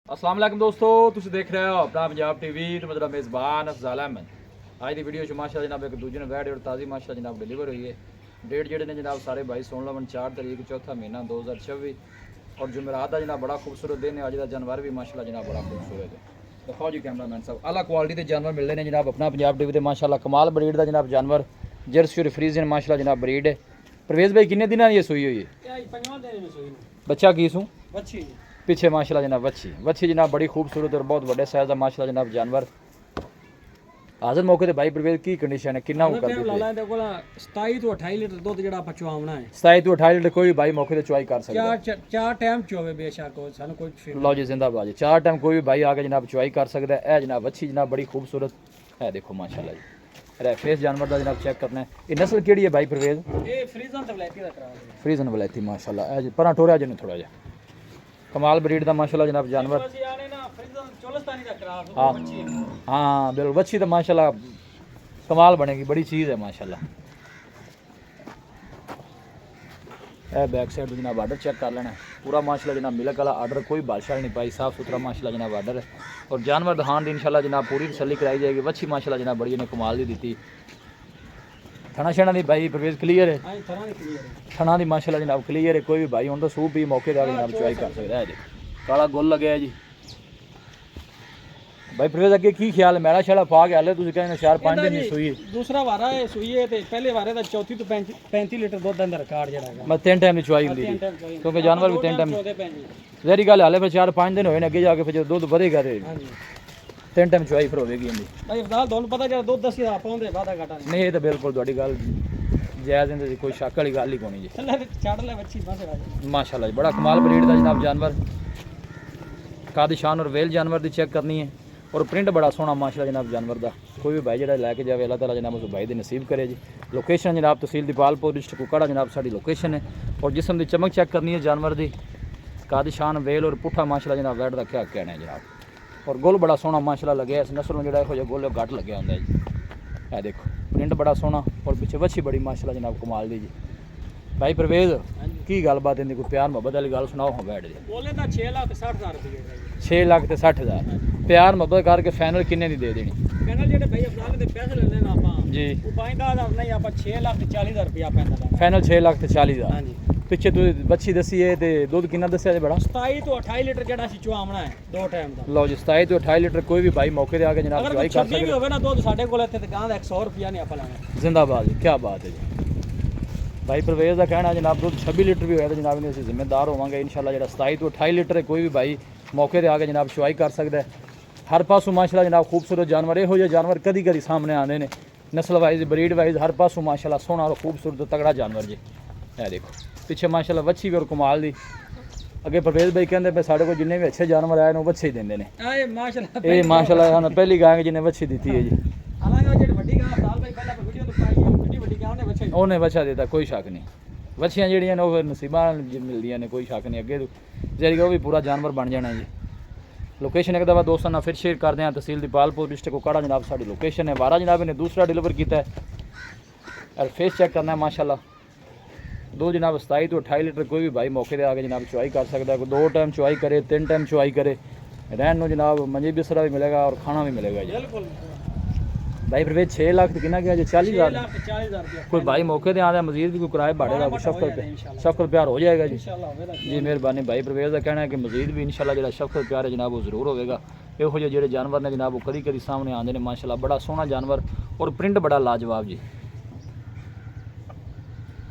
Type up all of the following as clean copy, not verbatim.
अस्सलाम वालेकुम दोस्तों, तुम देख रहे हो अपना पंजाब टीवी तो मेरा मेज़बान अफजाल अहमद। आज की वीडियो माशा जनाब एक दूजे ने बैठ और ताज़ी माशा जनाब डिलीवर हुई है। डेट जेडे ने जनाब सारे भाई सुन लो 4 तारीख चौथा महीना 2026 और जुमेरात का जनाब बड़ा खूबसूरत दिन है। अज का जानवर भी माशाल्लाह जनाब बड़ा खूबसूरत है। दिखाओ जी कैमरा मैन साहब, अला क्वालिटी के जानवर मिलते हैं जनाब अपना पंजाब टीवी के। माशाल्लाह कमाल ब्रीड का जनाब जानवर जर्सी और फ्रीजियन माशाल्लाह जनाब ब्रीड है। परवेज भाई किन्ने दिन ये सूई हुई है? बच्चा की सू पीछे माशाल्लाह जनाब वच्छी जनाब बड़ी खूबसूरत और बहुत बड़े साइज का माशाल्लाह जनाब जानवर। हाजिर मौके ते भाई परवेज की कंडीशन है कितना कर दी? 27 ਤੋਂ 28 ਲੀਟਰ ਦੁੱਧ ਜਿਹੜਾ ਆਪਾਂ ਚੁਆਉਣਾ ਹੈ। 27 ਤੋਂ 28 ਲੀਟਰ ਕੋਈ ਭਾई मौके ते चुआई कर सकता है। ਚਾਰ ਟਾਈਮ ਚੋਵੇ ਬੇਸ਼ੱਕ ਹੋ ਸਾਨੂੰ ਕੋਈ लो जी जिंदाबाद जी, 4 टाइम कोई भी भाई आके जनाब चुआई कर सकता है। ए जनाब वच्छी जनाब बड़ी खूबसूरत है, देखो माशाल्लाह जी। अरे फेस जानवर का जनाब चेक करना है। ये नस्ल केड़ी है भाई परवेज? ਇਹ ਫਰੀਜ਼ਨ ਤੇ ਵਲੈਤੀ ਦਾ ਕਰਾ ਦੇ। फ्रीजन वलैती माशाल्लाह। ए परा टोरिया जी थोड़ा जा कमाल ब्रीड का माशाल्लाह जनाब जानवर। ਅਸੀਂ ਆਣੇ ਨਾ ਫਰੀਜ਼ਨ ਚੋਲਸਤਾਨੀ ਦਾ ਕਰਾ ਦੋ हाँ ਬੱਚੀ हाँ बिल्कुल वच्छी तो माशाल्लाह कमाल बनेगी, बड़ी चीज़ है माशाल्लाह। ए बैक साइड जनाब आर्डर चेक कर लेना पूरा माशाल्लाह जनाब मिलक वाला आर्डर, कोई बादशाह नहीं पाई, साफ सुथरा माशाल्लाह जनाब आर्डर है। और जानवर दहान दी इंशाल्लाह जनाब पूरी तसल्ली कराई जाएगी। वच्छी माशाल्लाह जनाब बड़ी ने कमाल दी दी। थना शना दी भाई परवेज क्लियर है? ਹਾਂ ਥਰਾਂ ਦੀ ਕਲੀਅਰ ਹੈ। थना दी माशाल्लाह जनाब क्लियर है। कोई भी भाई उन तो सूप भी मौके पर जनाब चुआई कर सकता है। देखो काला गुल लगे है जी भाई परवेज। अगे की ख्याल है? मैला शैला पा के हाले तुम कहने 4-5 दिन नहीं सूई? ਦੂਸਰਾ ਵਾਰਾ ਹੈ ਸੂਈ ਹੈ ਤੇ ਪਹਿਲੇ ਵਾਰੇ ਦਾ 34 ਤੋਂ 35 ਲੀਟਰ ਦੁੱਧ ਦਾ ਰਿਕਾਰਡ ਜਿਹੜਾ ਹੈਗਾ। मैं 3 टाइम चुआई होंगी क्योंकि जानवर भी 3 टाइम ਚੋਦੇ ਪੈਂਦੀ जहरी गल हाले फिर 4-5 दिन होए ने अगे जाके फिर जो दुध बढ़ेगा तो ਹਾਂਜੀ 3 टाइम चुआई फिर होगी इनकी। ਭਾਈ ਅਫਜ਼ਾਲ ਤੁਹਾਨੂੰ ਪਤਾ ਜਿਹੜਾ ਦੁੱਧ ਅਸੀਂ ਆ ਪਾਉਂਦੇ ਵਾਦਾ ਘਾਟਾ नहीं ये तो बिल्कुल तुहाडी गल जायज़ है, कोई शक वाली गल ही कोनी जी। ਨਹੀਂ ਛੱਡ ਲੈ ਬੱਚੀ ਬਸ ਰਾਜੀ माशाल्लाह जी बड़ा कमाल ब्रीड का जनाब जानवर। कादी शान और वेल जानवर की चेक करनी है और प्रिंट बड़ा सोहना माशाल्लाह जनाब जानवर का। कोई भी भाई जो लैके जाए अल्लाह ताला जनाब उस भाई दे नसीब करे जी। लोकेशन जनाब तहसील दीपालपुर डिस्ट्रिक्ट कुकाड़ा जनाब साड़ी लोकेशन है। और जिसम की चमक चेक करनी है जानवर की, कादी शान वेल और पुठा माशाल्लाह जनाब वैट का क्या कहना है जनाब। और गुल बड़ा सोहना माशाल्लाह लगे इस नस्ल में जो यहो गुल घट लगे होंगे जी। है देखो प्रिंट बड़ा सोहना और पीछे वच्छी बड़ी माशाल्लाह जनाब कमाल दी जी। भाई परवेज की गलबात इनकी कोई प्यार मोहब्बत वाली गल सुनाओ। हाँ बैठ जी ਬੋਲੇ ਤਾਂ 6,60,000 ਰੁਪਏ ਦਾ 6 ਲੱਖ ਤੇ 60,000 प्यार मोहब्बत करके फाइनल किन्ने दी दे देनी? ਪੈਨਲ ਜਿਹੜੇ ਭਈ ਅਫਜ਼ਾਲ ਦੇ ਪੈਸੇ ਲੈਣੇ ਨਾ ਆਪਾਂ जी ਉਹ 5,000 ਨਹੀਂ ਆਪਾਂ 6,40,000 ਰੁਪਏ ਪੈਨਲ ਲੈਣਾ। फाइनल 6 ਲੱਖ ਤੇ 40,000। ਹਾਂਜੀ ਪਿੱਛੇ ਤੂੰ ਬੱਚੀ ਦੱਸੀ ਹੈ ਤੇ ਦੁੱਧ ਕਿੰਨਾ ਦੱਸਿਆ ਜੀ ਬੜਾ? 27 ਤੋਂ 28 ਲੀਟਰ ਜਿਹੜਾ ਅਸੀਂ ਚੁਆਉਣਾ ਹੈ ਦੋ ਟਾਈਮ ਦਾ। ਲਓ ਜੀ 27 ਤੋਂ 28 ਲੀਟਰ ਕੋਈ ਵੀ ਭਾਈ ਮੌਕੇ ਤੇ ਆ ਕੇ ਜਨਾਬ ਅਗਰ ਚੁਆਈ ਕੋਈ ਕਰ 26 ਵੀ ਸਕਦਾ। ਹੋਵੇ ਨਾ ਦੁੱਧ ਸਾਡੇ ਕੋਲ ਇੱਥੇ ਦੁਕਾਨ ਦਾ 100 ਰੁਪਿਆ ਨਹੀਂ ਆਪਾਂ ਲੈਣਾ। जिंदाबाद जी, क्या बात है जी। भाई परवेज का कहना जनाब दुध 26 लीटर भी होया तो जनाब ने जिम्मेदार होवांगे इंशाल्लाह। जो 27 तो 28 लीटर है कोई भी भाई मौके पर आके जनाब चुआई कर सकता है। हर पासों माशाल्लाह जनाब खूबसूरत जानवर यहो ਜਿਹੇ जानवर कदी कदी सामने आते हैं नस्ल वाइज ब्रीड वाइज हर पासों माशाल्लाह सोहना और खूबसूरत तगड़ा जानवर जी। है देखो पिछे माशाल्लाह वच्छी भी और कमाल दी। अगे परवेज भाई कहते पे साढ़े को जिन्ने भी अच्छे जानवर आए वच्छे ही देंगे ने। ਆਏ ਮਾਸ਼ਾਅੱਲਾ ये माशाल्लाह पहली गाय जिन्हें वच्छी दी है जी। ਹਾਲਾਂਕਿ ਜਿਹੜੀ ਵੱਡੀ ਗਾਂ ਸਾਲ ਭਾਈ ਪਹਿਲਾਂ ਵੀਡੀਓ ਤੋਂ ਪਾਈ ਹੈ ਕਿੰਨੀ ਵੱਡੀ ਗਾਂ ਉਹਨੇ ਬੱਚੇ उन्हें वच्छा देता कोई शक नहीं। वच्छियाँ ਜਿਹੜੀਆਂ ਨੇ ਉਹ ਫਿਰ ਨਸੀਬਾਂ ਮਿਲਦੀਆਂ ਨੇ, ਕੋਈ ਸ਼ੱਕ नहीं। अगे ਜਿਹੜੀ ਉਹ भी पूरा जानवर बन जाना जी। लोकेशन एक दफ़ा दोस्तों ना फिर शेयर कर दें। तहसील दीपालपुर डिस्ट्रिक्ट कुकाड़ा जनाब साड़ी लोकेशन है। वारा जनाब ने दूसरा डिलीवर किया है और फेस चेक करना है माशाल्लाह। दो जनाब 27 तो 28 लीटर कोई भी भाई मौके पर आके जनाब चुआई कर सकता है। कोई 2 टाइम चुआई करे 3 टाइम चुआई करे रहन नो जनाब मंजी बिस्तरा भी मिलेगा और खाना भी मिलेगा जी। ਬਿਲਕੁਲ भाई फिर 6 लाख तो कितना गया जी? 40,000। 40,000 ਰੁਪਏ कोई भाई मौके पर आता मजीद भी कोई किराए भाड़े का शफर प्यार हो जाएगा जी। ਇਨਸ਼ਾਅੱਲਾ ਹੋਵੇਗਾ। जी मेहरबानी। भाई परवेज का कहना है कि मजीद भी इंशाल्लाह जो शफर प्यार है जनाब वो जरूर होगा। यहो ਜਿਹੇ ਜਿਹੜੇ जानवर ने जनाब वो कदी कदी सामने आते हैं माशाल्लाह। बड़ा सोहना जानवर और प्रिंट बड़ा लाजवाब जी।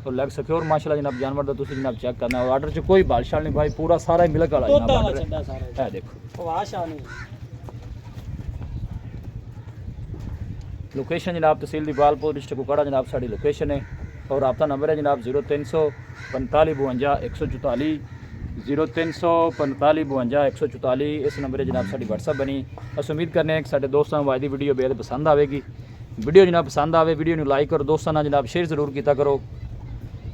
और लग सिक्योर माशाल्लाह जनाब जानवर का तुम जनाब चेक करना और आर्डर च कोई बादशाह नहीं भाई पूरा सारा ही मिलक वाला ਦੁੱਧ जनाब ਵਾਲਾ आर्डर ਚੱਡਾ ਸਾਰਾ है। देखो ਉਹ ਆਸ਼ਾ ਨਹੀਂ लोकेशन जनाब तहसील दीपालपुर डिस्ट्रिक्ट कुकाड़ा जनाब साड़ी लोकेशन है। और रब्ता नंबर है जनाब 0345 52 144 0345 52 144। इस नंबर है जनाब साड़ी WhatsApp बनी। अस उम्मीद करने हैं कि साढ़े दोस्तों को आज की वीडियो बेहद पसंद आएगी। वीडियो जनाब पसंद आए वीडियो को लाइक और दोस्तों ने जनाब शेयर जरूर किया करो।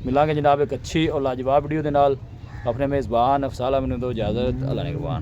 मिलांगे जनाब एक अच्छी और लाजवाब वीडियो के नाल। अपने मेज़बान अफजाल अहमद दो इजाज़त। अल्लाह निगहबान।